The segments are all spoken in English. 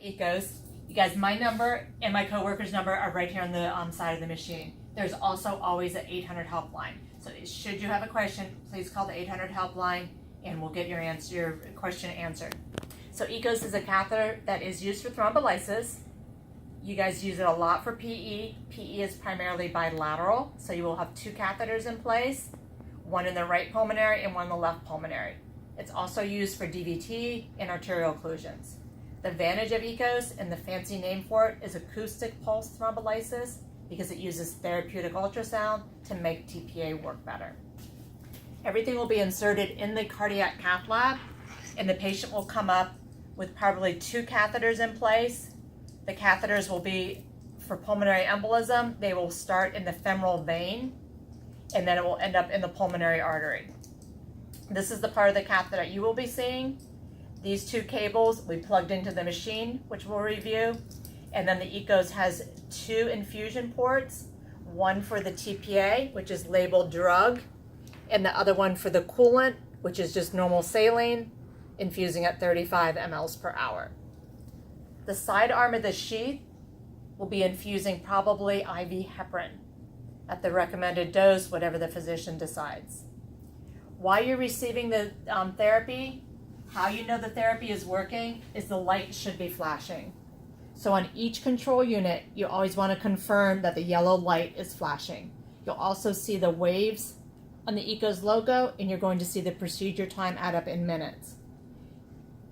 EKOS. You guys, my number and my coworker's number are right here on the side of the machine. There's also always an 800 helpline. So should you have a question, please call the 800 helpline and we'll get your question answered. So EKOS is a catheter that is used for thrombolysis. You guys use it a lot for PE. PE is primarily bilateral, so you will have two catheters in place, one in the right pulmonary and one in the left pulmonary. It's also used for DVT and arterial occlusions. The advantage of EKOS, and the fancy name for it, is acoustic pulse thrombolysis, because it uses therapeutic ultrasound to make TPA work better. Everything will be inserted in the cardiac cath lab, and the patient will come up with probably two catheters in place. The catheters will be for pulmonary embolism. They will start in the femoral vein, and then it will end up in the pulmonary artery. This is the part of the catheter that you will be seeing. These two cables will be plugged into the machine, which we'll review, and then the EKOS has two infusion ports, one for the TPA, which is labeled drug, and the other one for the coolant, which is just normal saline, infusing at 35 mLs per hour. The side arm of the sheath will be infusing probably IV heparin at the recommended dose, whatever the physician decides. While you're receiving the therapy, how you know the therapy is working is the light should be flashing. So on each control unit, you always want to confirm that the yellow light is flashing. You'll also see the waves on the EKOS logo, and you're going to see the procedure time add up in minutes.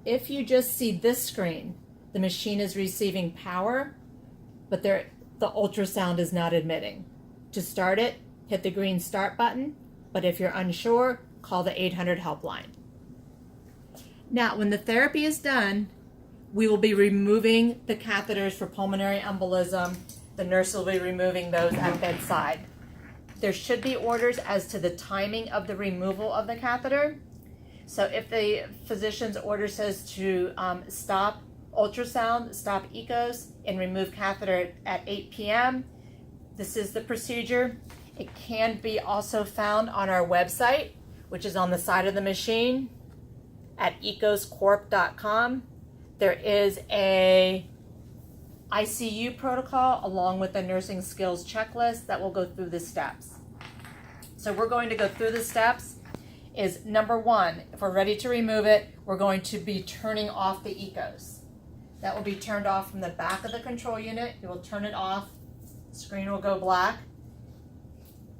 If you just see this screen, the machine is receiving power, but the ultrasound is not admitting. To start it, hit the green start button, but if you're unsure, call the 800 helpline. Now, when the therapy is done, we will be removing the catheters for pulmonary embolism. The nurse will be removing those at bedside. There should be orders as to the timing of the removal of the catheter. So if the physician's order says to stop ultrasound, stop EKOS, and remove catheter at 8 p.m., this is the procedure. It can be also found on our website, which is on the side of the machine at ekoscorp.com. There is a ICU protocol along with a nursing skills checklist that will go through the steps. So we're going to go through the steps. Is number one, if we're ready to remove it, we're going to be turning off the EKOS. That will be turned off from the back of the control unit. You will turn it off, the screen will go black.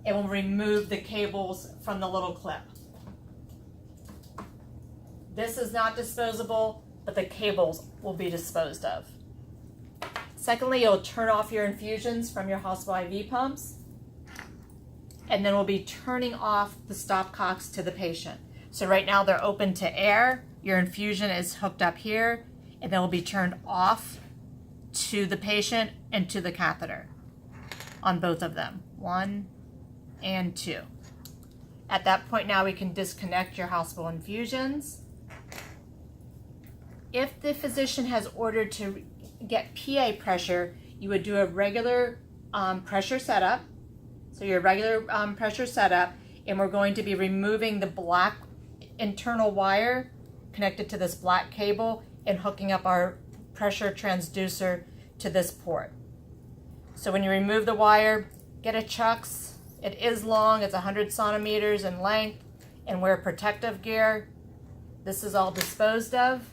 It will remove the cables from the little clip. This is not disposable, but the cables will be disposed of. Secondly, you'll turn off your infusions from your hospital IV pumps, and then we'll be turning off the stopcocks to the patient. So right now they're open to air. Your infusion is hooked up here, and then will be turned off to the patient and to the catheter on both of them, 1 and 2. At that point now we can disconnect your hospital infusions. If the physician has ordered to get PA pressure, you would do a regular pressure setup. So your regular pressure setup, and we're going to be removing the black internal wire connected to this black cable and hooking up our pressure transducer to this port. So when you remove the wire, get a chucks. It is long, it's 100 centimeters in length, and wear protective gear. This is all disposed of.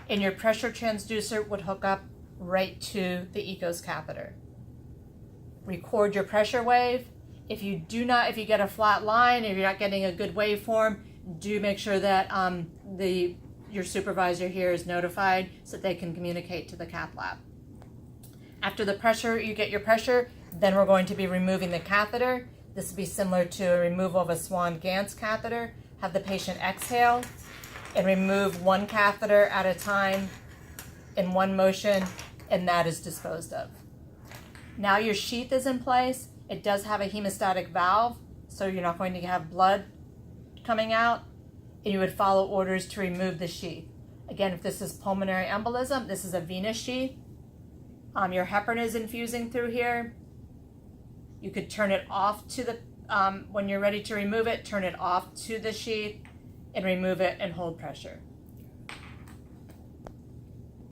And your pressure transducer would hook up right to the EKOS catheter. Record your pressure wave. If you get a flat line, if you're not getting a good waveform, do make sure that your supervisor here is notified so that they can communicate to the cath lab. After the pressure, you get your pressure, then we're going to be removing the catheter. This will be similar to a removal of a Swan-Ganz catheter. Have the patient exhale and remove one catheter at a time in one motion, and that is disposed of. Now your sheath is in place. It does have a hemostatic valve, so you're not going to have blood coming out, and you would follow orders to remove the sheath. Again, if this is pulmonary embolism, this is a venous sheath. Your heparin is infusing through here. You could turn it off to the, when you're ready to remove it, turn it off to the sheath and remove it and hold pressure.